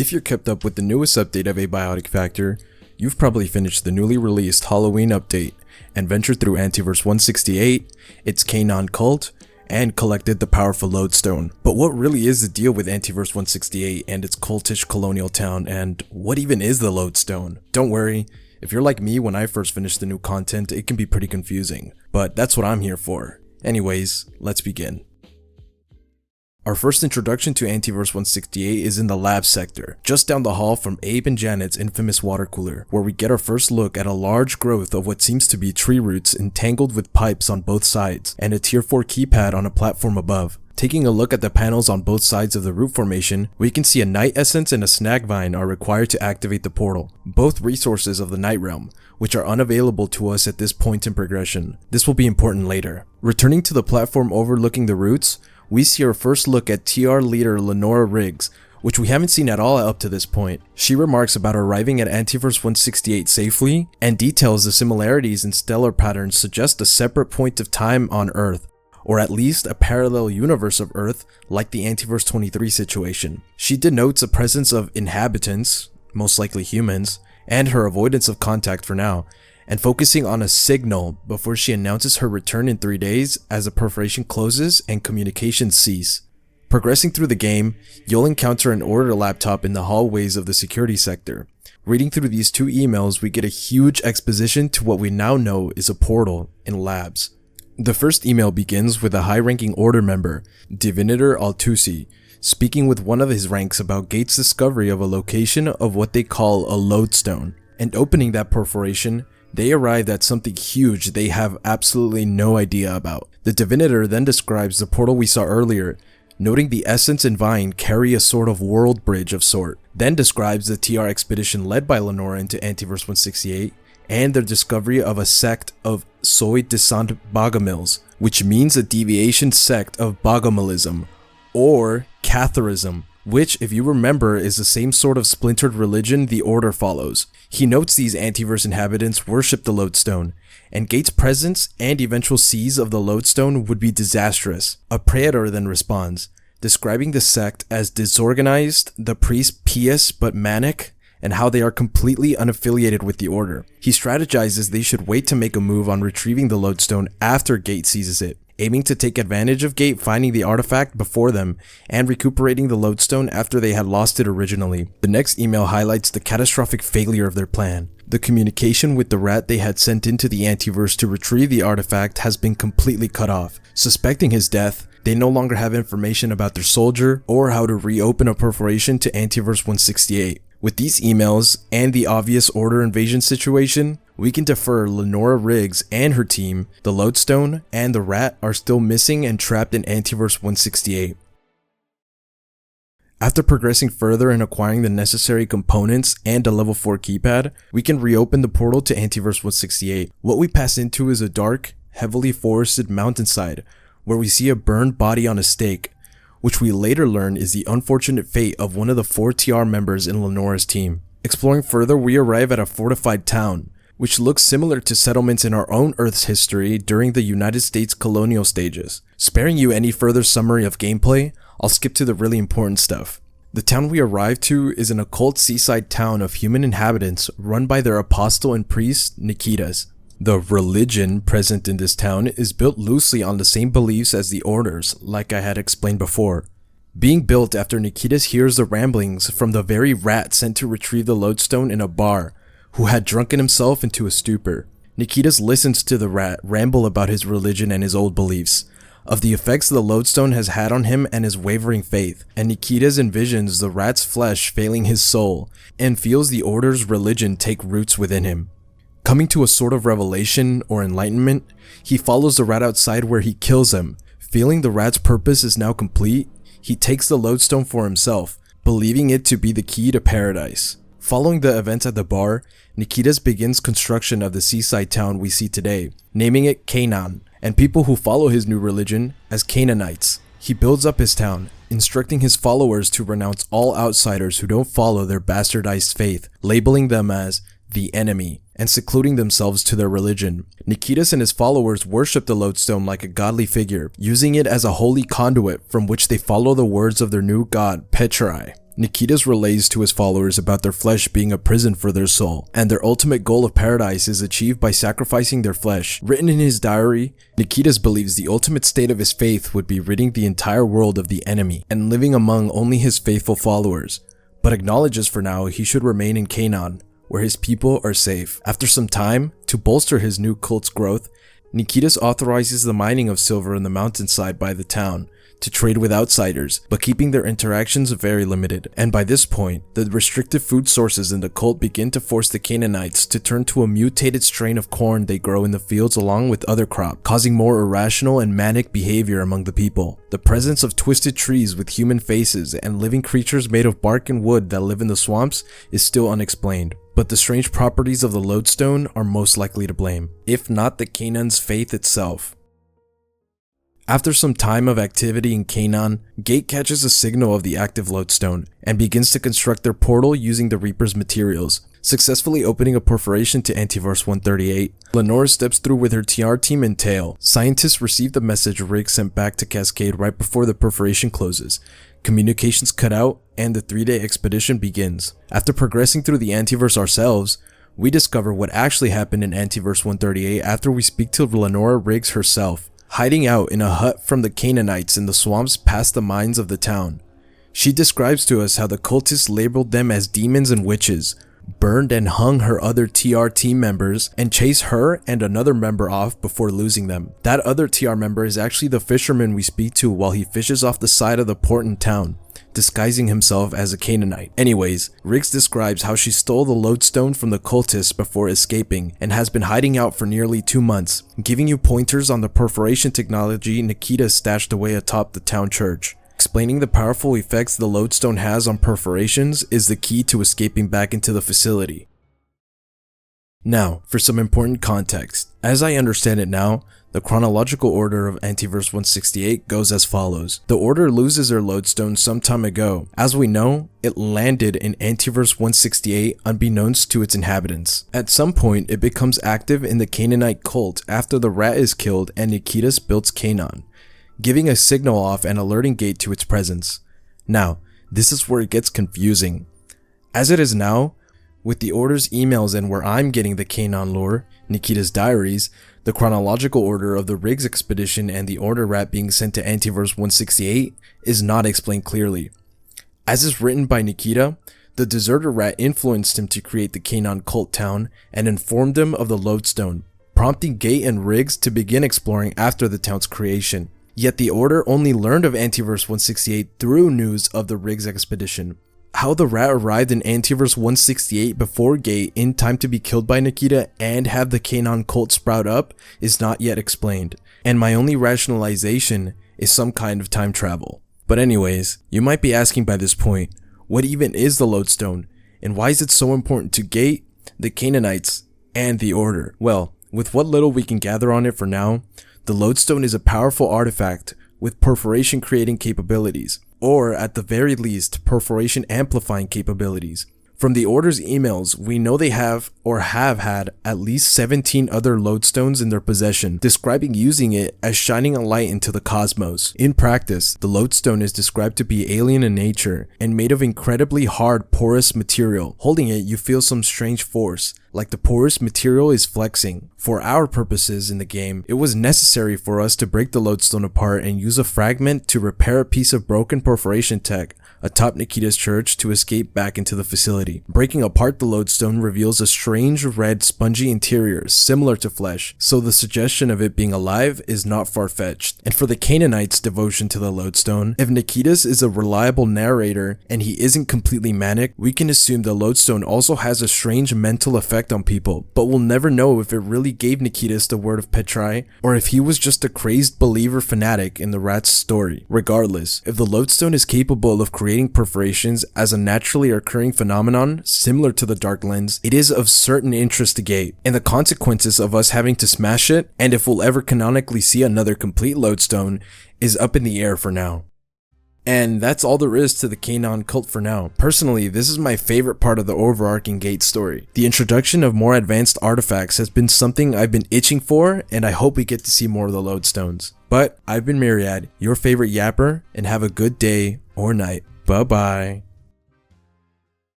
If you're kept up with the newest update of Abiotic Factor, you've probably finished the newly released Halloween update and ventured through Antiverse 168, its Canaan cult, and collected the powerful Lodestone. But what really is the deal with Antiverse 168 and its cultish colonial town, and what even is the Lodestone? Don't worry, if you're like me when I first finished the new content, it can be pretty confusing, but that's what I'm here for. Anyways, let's begin. Our first introduction to Antiverse 168 is in the lab sector, just down the hall from Abe and Janet's infamous water cooler, where we get our first look at a large growth of what seems to be tree roots entangled with pipes on both sides, and a tier 4 keypad on a platform above. Taking a look at the panels on both sides of the root formation, we can see a night essence and a snag vine are required to activate the portal, both resources of the night realm, which are unavailable to us at this point in progression. This will be important later. Returning to the platform overlooking the roots, we see our first look at TR leader Lenora Riggs, which we haven't seen at all up to this point. She remarks about arriving at Antiverse 168 safely, and details the similarities in stellar patterns suggest a separate point of time on Earth, or at least a parallel universe of Earth like the Antiverse 23 situation. She denotes a presence of inhabitants, most likely humans, and her avoidance of contact for now, and focusing on a signal before she announces her return in 3 days as the perforation closes and communications cease. Progressing through the game, you'll encounter an order laptop in the hallways of the security sector. Reading through these 2 emails, we get a huge exposition to what we now know is a portal in labs. The first email begins with a high-ranking order member, Divinator Altusi, speaking with one of his ranks about Gates' discovery of a location of what they call a lodestone, and opening that perforation, they arrive at something huge they have absolutely no idea about. The Divinator then describes the portal we saw earlier, noting the Essence and Vine carry a sort of world bridge of sort, then describes the TR expedition led by Lenora into Antiverse 168, and their discovery of a sect of Soi Descent Bogomils, which means a deviation sect of Bogomilism, or Catharism, which, if you remember, is the same sort of splintered religion the Order follows. He notes these Antiverse inhabitants worship the Lodestone, and Gates' presence and eventual seize of the Lodestone would be disastrous. A praetor then responds, describing the sect as disorganized, the priests pious but manic, and how they are completely unaffiliated with the Order. He strategizes they should wait to make a move on retrieving the Lodestone after Gate seizes it, aiming to take advantage of Gate finding the artifact before them and recuperating the Lodestone after they had lost it originally. The next email highlights the catastrophic failure of their plan. The communication with the rat they had sent into the Antiverse to retrieve the artifact has been completely cut off. Suspecting his death, they no longer have information about their soldier or how to reopen a perforation to Antiverse 168. With these emails and the obvious Order invasion situation, we can defer Lenora Riggs and her team, the Lodestone, and the Rat are still missing and trapped in Antiverse 168. After progressing further and acquiring the necessary components and a level 4 keypad, we can reopen the portal to Antiverse 168. What we pass into is a dark, heavily forested mountainside, where we see a burned body on a stake, which we later learn is the unfortunate fate of one of the 4 TR members in Lenora's team. Exploring further, we arrive at a fortified town, which looks similar to settlements in our own Earth's history during the United States colonial stages. Sparing you any further summary of gameplay, I'll skip to the really important stuff. The town we arrive to is an occult seaside town of human inhabitants run by their apostle and priest, Nikitas. The religion present in this town is built loosely on the same beliefs as the Orders, like I had explained before. Being built after Nikitas hears the ramblings from the very rat sent to retrieve the Lodestone in a bar, who had drunken himself into a stupor. Nikitas listens to the rat ramble about his religion and his old beliefs, of the effects the Lodestone has had on him and his wavering faith, and Nikitas envisions the rat's flesh failing his soul, and feels the Order's religion take roots within him. Coming to a sort of revelation or enlightenment, he follows the rat outside where he kills him. Feeling the rat's purpose is now complete, he takes the Lodestone for himself, believing it to be the key to paradise. Following the events at the bar, Nikitas begins construction of the seaside town we see today, naming it Canaan, and people who follow his new religion as Canaanites. He builds up his town, instructing his followers to renounce all outsiders who don't follow their bastardized faith, labeling them as the enemy. and secluding themselves to their religion. Nikitas and his followers worship the Lodestone like a godly figure, using it as a holy conduit from which they follow the words of their new god, Petrai. Nikitas relays to his followers about their flesh being a prison for their soul, and their ultimate goal of paradise is achieved by sacrificing their flesh. Written in his diary, Nikitas believes the ultimate state of his faith would be ridding the entire world of the enemy and living among only his faithful followers, but acknowledges for now he should remain in Canaan, where his people are safe. After some time, to bolster his new cult's growth, Nikitas authorizes the mining of silver in the mountainside by the town to trade with outsiders, but keeping their interactions very limited. And by this point, the restricted food sources in the cult begin to force the Canaanites to turn to a mutated strain of corn they grow in the fields along with other crops, causing more irrational and manic behavior among the people. The presence of twisted trees with human faces and living creatures made of bark and wood that live in the swamps is still unexplained. But the strange properties of the Lodestone are most likely to blame, if not the Canaan's faith itself. After some time of activity in Canaan, Gate catches a signal of the active Lodestone and begins to construct their portal using the Reaper's materials, successfully opening a perforation to Antiverse 138. Lenora steps through with her TR team and tail. Scientists receive the message Riggs sent back to Cascade right before the perforation closes. Communications cut out, and the 3-day expedition begins. After progressing through the Antiverse ourselves, we discover what actually happened in Antiverse 138 after we speak to Lenora Riggs herself, hiding out in a hut from the Canaanites in the swamps past the mines of the town. She describes to us how the cultists labeled them as demons and witches, burned and hung her other TR team members, and chased her and another member off before losing them. That other TR member is actually the fisherman we speak to while he fishes off the side of the port in town, disguising himself as a Canaanite. Anyways, Riggs describes how she stole the Lodestone from the cultists before escaping and has been hiding out for nearly 2 months, giving you pointers on the perforation technology Nikita stashed away atop the town church. Explaining the powerful effects the Lodestone has on perforations is the key to escaping back into the facility. Now, for some important context. As I understand it now, the chronological order of Antiverse 168 goes as follows. The Order loses their Lodestone some time ago. As we know, it landed in Antiverse 168 unbeknownst to its inhabitants. At some point, it becomes active in the Canaanite cult after the rat is killed and Nikitas builds Canaan, giving a signal off and alerting Gate to its presence. Now, this is where it gets confusing. As it is now, with the Order's emails and where I'm getting the Canaan lore, Nikita's diaries, the chronological order of the Riggs expedition and the Order rat being sent to Antiverse 168 is not explained clearly. As is written by Nikita, the deserter rat influenced him to create the Canaan cult town and informed him of the Lodestone, prompting Gate and Riggs to begin exploring after the town's creation. Yet the Order only learned of Antiverse 168 through news of the Riggs expedition. How the rat arrived in Antiverse 168 before Gate in time to be killed by Nikita and have the Canaan cult sprout up is not yet explained, and my only rationalization is some kind of time travel. But anyways, you might be asking by this point, what even is the Lodestone, and why is it so important to Gate, the Canaanites, and the Order? Well, with what little we can gather on it for now, the Lodestone is a powerful artifact with perforation creating capabilities, or at the very least, perforation amplifying capabilities. From the Order's emails, we know they have or have had at least 17 other Lodestones in their possession, describing using it as shining a light into the cosmos. In practice, the Lodestone is described to be alien in nature and made of incredibly hard, porous material. Holding it, you feel some strange force, like the porous material is flexing. For our purposes in the game, it was necessary for us to break the Lodestone apart and use a fragment to repair a piece of broken perforation tech atop Nikita's church to escape back into the facility. Breaking apart the Lodestone reveals a strange red spongy interior similar to flesh, so the suggestion of it being alive is not far-fetched. And for the Canaanites' devotion to the Lodestone, if Nikitas is a reliable narrator and he isn't completely manic, we can assume the Lodestone also has a strange mental effect on people, but we'll never know if it really gave Nikitas the word of Petrai or if he was just a crazed believer fanatic in the rat's story. Regardless, if the Lodestone is capable of creating perforations as a naturally occurring phenomenon similar to the Dark Lens, it is of certain interest to Gate, and the consequences of us having to smash it, and if we'll ever canonically see another complete Lodestone, is up in the air for now. And that's all there is to the Canaan cult for now. Personally, this is my favorite part of the overarching Gate story. The introduction of more advanced artifacts has been something I've been itching for, and I hope we get to see more of the Lodestones. But I've been Myriad, your favorite yapper, and have a good day or night. Bye bye.